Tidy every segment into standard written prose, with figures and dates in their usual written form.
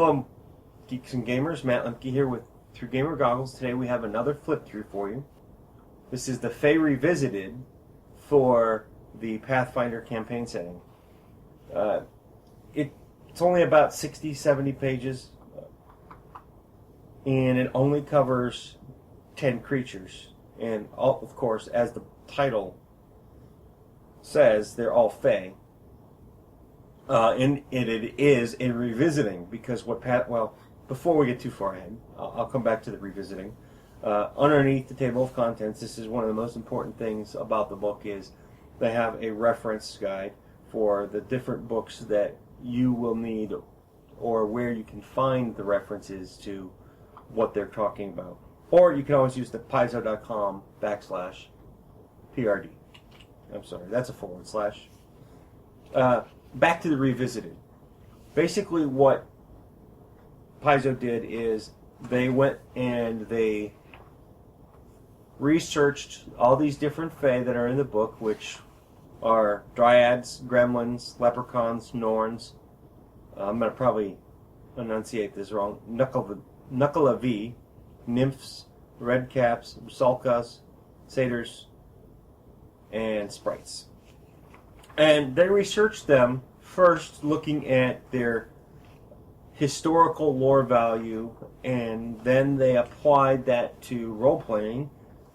Hello, geeks and gamers. Matt Lemke here with Through Gamer Goggles. Today we have another flip through for you. This is the Fey Revisited for the Pathfinder campaign setting. It's only about 60-70 pages, and it only covers 10 creatures. And all, of course, as the title says, they're all Fey. And it is a revisiting, because before we get too far ahead, I'll come back to the revisiting. Underneath the table of contents, this is one of the most important things about the book, is they have a reference guide for the different books that you will need, or where you can find the references to what they're talking about. Or you can always use the paizo.com/PRD. I'm sorry, that's a /. Back to the Revisited. Basically what Paizo did is they went and they researched all these different Fey that are in the book, which are Dryads, Gremlins, Leprechauns, Norns. I'm going to probably enunciate this wrong. Knuckle-a-V, Nymphs, Redcaps, Rusalkas, Satyrs, and Sprites. And they researched them first looking at their historical lore value, and then they applied that to role-playing,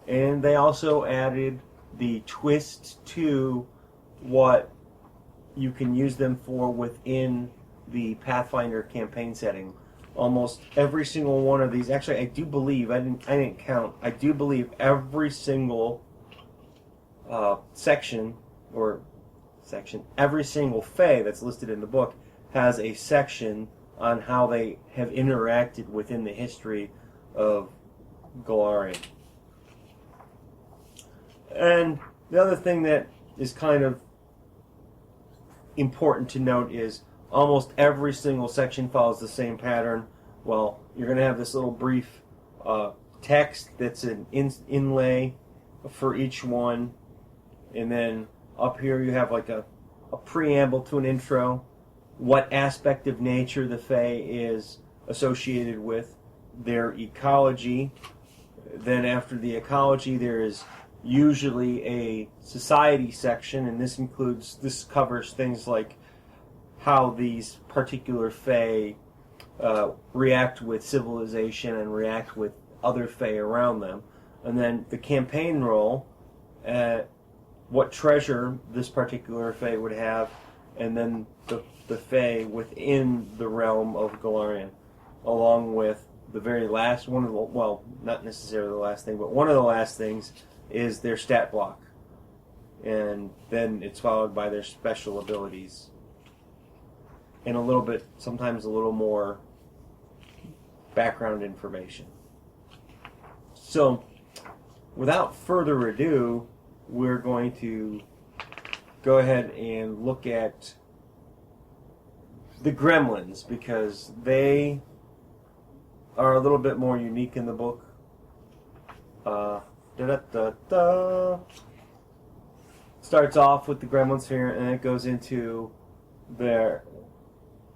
and they also added the twist to what you can use them for within the Pathfinder campaign setting. Almost every single one of these, actually I do believe, I didn't count, I do believe every single every single Fey that's listed in the book has a section on how they have interacted within the history of Golarion. And the other thing that is kind of important to note is almost every single section follows the same pattern. Well, you're going to have this little brief text that's an inlay for each one, and then up here you have like a preamble to an intro, what aspect of nature the Fey is associated with, their ecology. Then after the ecology there is usually a society section, and this covers things like how these particular Fey react with civilization and react with other Fey around them. And then the campaign role, what treasure this particular Fey would have, and then the Fey within the realm of Golarion, along with the very last one of the, well, not necessarily the last thing, but one of the last things is their stat block, and then it's followed by their special abilities, and a little bit, sometimes a little more background information. So, without further ado, we're going to go ahead and look at the Gremlins, because they are a little bit more unique in the book. Starts off with the Gremlins here, and it goes into their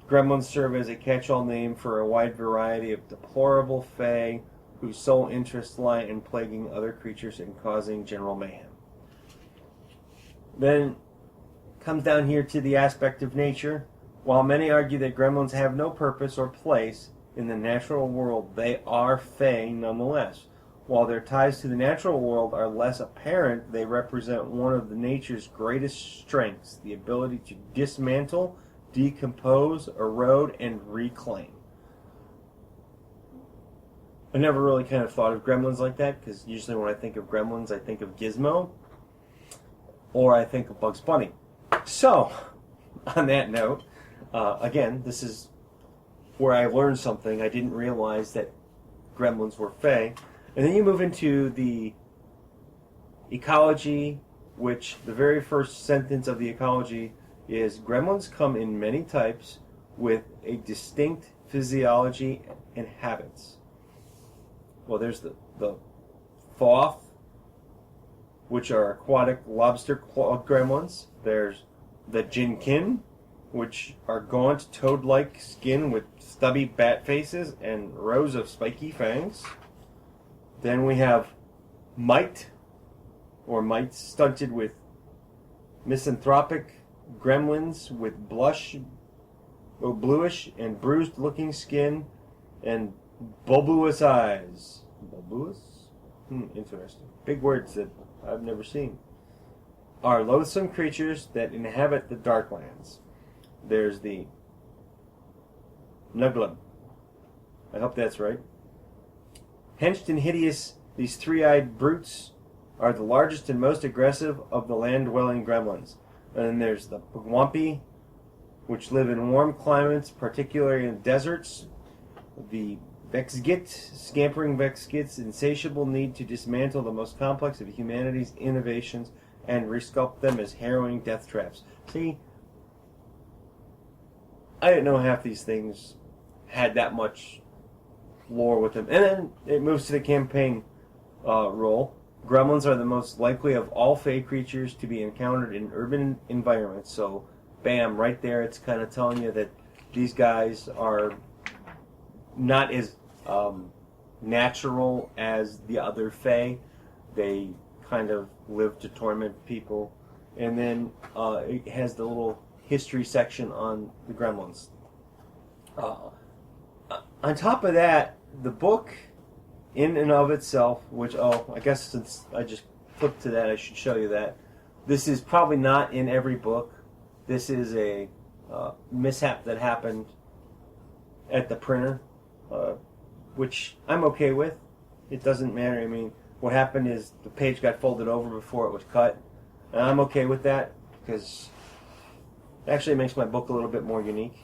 Gremlins serve as a catch-all name for a wide variety of deplorable Fey whose sole interests lie in plaguing other creatures and causing general mayhem. Then comes down here to the aspect of nature. While many argue that Gremlins have no purpose or place in the natural world, they are Fey nonetheless. While their ties to the natural world are less apparent, they represent one of the nature's greatest strengths, the ability to dismantle, decompose, erode, and reclaim. I never really kind of thought of Gremlins like that, because usually when I think of Gremlins, I think of Gizmo, or I think of Bugs Bunny. So, on that note, again, this is where I learned something. I didn't realize that Gremlins were Fey. And then you move into the Ecology, which the very first sentence of the Ecology is, Gremlins come in many types with a distinct physiology and habits. Well, there's the Thoth, which are aquatic lobster-clawed gremlins. There's the Jinkin, which are gaunt, toad-like skin with stubby bat faces and rows of spiky fangs. Then we have Might, or Mites, stunted with misanthropic gremlins with bluish and bruised-looking skin and bulbous eyes. Bulbous? Interesting. Big words that I've never seen. Are loathsome creatures that inhabit the Darklands. There's the Nuglum. I hope that's right. Henched and hideous, these three-eyed brutes are the largest and most aggressive of the land-dwelling gremlins. And then there's the Pugwampi, which live in warm climates, particularly in deserts. The Vexgit, scampering Vexgit's insatiable need to dismantle the most complex of humanity's innovations and resculpt them as harrowing death traps. See, I didn't know half these things had that much lore with them. And then it moves to the campaign role. Gremlins are the most likely of all Fey creatures to be encountered in urban environments. So, bam, right there, it's kind of telling you that these guys are not as natural as the other Fey. They kind of live to torment people. And then it has the little history section on the Gremlins. On top of that, the book in and of itself, which, I guess since I just flipped to that, I should show you that. This is probably not in every book. This is a mishap that happened at the printer, which I'm okay with. It doesn't matter. I mean, what happened is the page got folded over before it was cut. And I'm okay with that because it actually makes my book a little bit more unique.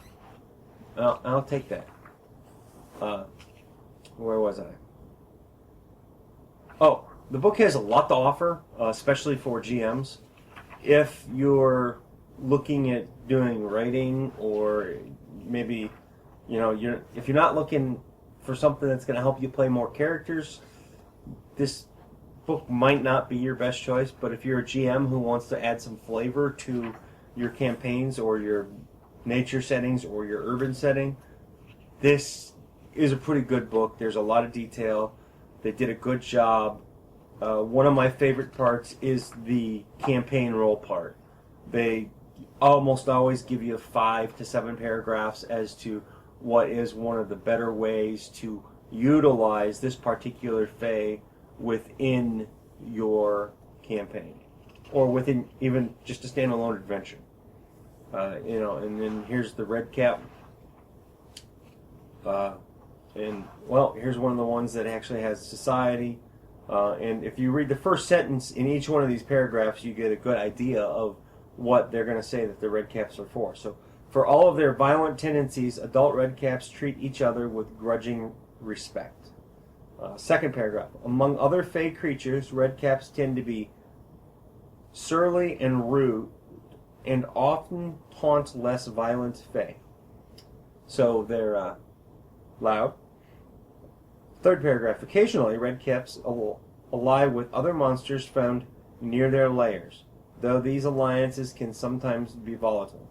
I'll take that. Where was I? Oh, the book has a lot to offer, especially for GMs. If you're looking at doing writing, or maybe, if you're not looking for something that's going to help you play more characters, this book might not be your best choice. But if you're a GM who wants to add some flavor to your campaigns or your nature settings or your urban setting, this is a pretty good book. There's a lot of detail. They did a good job. One of my favorite parts is the campaign role part. They almost always give you 5 to 7 paragraphs as to what is one of the better ways to utilize this particular Fey within your campaign, or within even just a standalone adventure. And then here's the red cap. Here's one of the ones that actually has society. And if you read the first sentence in each one of these paragraphs, you get a good idea of what they're going to say that the red caps are for. So, for all of their violent tendencies, adult red caps treat each other with grudging respect. Second paragraph. Among other Fey creatures, red caps tend to be surly and rude, and often taunt less violent Fey. So they're loud. Third paragraph. Occasionally, red caps ally with other monsters found near their lairs, though these alliances can sometimes be volatile.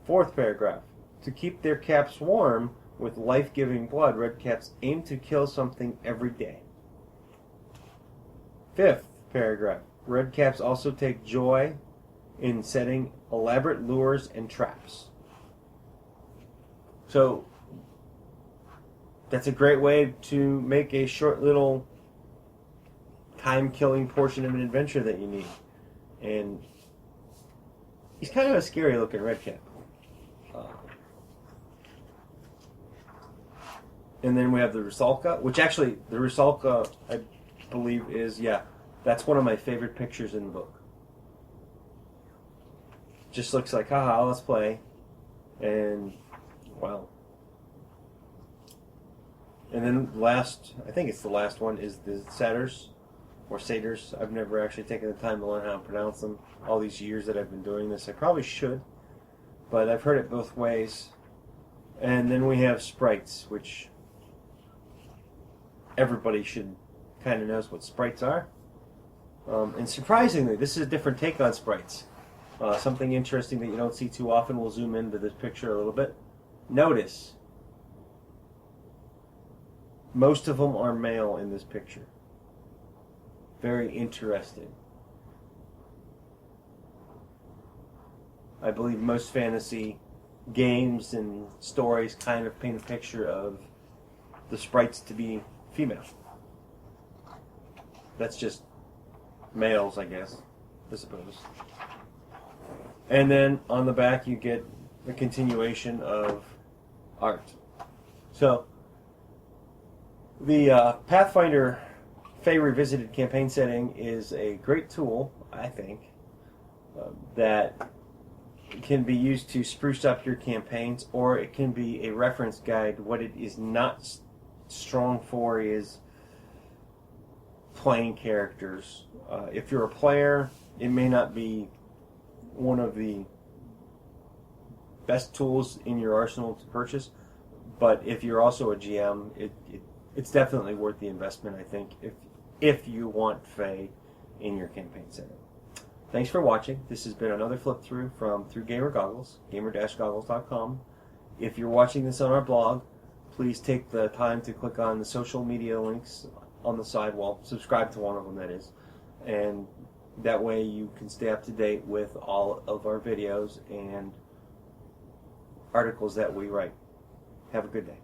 Fourth paragraph. To keep their caps warm with life-giving blood, red caps aim to kill something every day. Fifth paragraph. Red caps also take joy in setting elaborate lures and traps. So, that's a great way to make a short little time-killing portion of an adventure that you need. And he's kind of a scary-looking red cap. And then we have the Rusalka, which actually, the Rusalka, I believe, that's one of my favorite pictures in the book. Just looks like, haha, let's play. And, well. And then I think it's the last one, is the Satyrs, or Satyrs. I've never actually taken the time to learn how to pronounce them. All these years that I've been doing this, I probably should. But I've heard it both ways. And then we have Sprites, which everybody should kind of knows what Sprites are. And surprisingly, this is a different take on Sprites. Something interesting that you don't see too often. We'll zoom into this picture a little bit. Notice, most of them are male in this picture. Very interesting. I believe most fantasy games and stories kind of paint a picture of the sprites to be female. That's just males, I guess, I suppose. And then on the back you get a continuation of art. So, the Pathfinder Fey Revisited Campaign Setting is a great tool, I think, that can be used to spruce up your campaigns, or it can be a reference guide. What it is not strong for is playing characters. If you're a player, it may not be one of the best tools in your arsenal to purchase, but if you're also a GM, it's definitely worth the investment, I think, if you want Fey in your campaign setting. Thanks for watching. This has been another flip through from Through Gamer Goggles, gamer-goggles.com. If you're watching this on our blog, please take the time to click on the social media links on the side. Well, subscribe to one of them, that is. And that way you can stay up to date with all of our videos and articles that we write. Have a good day.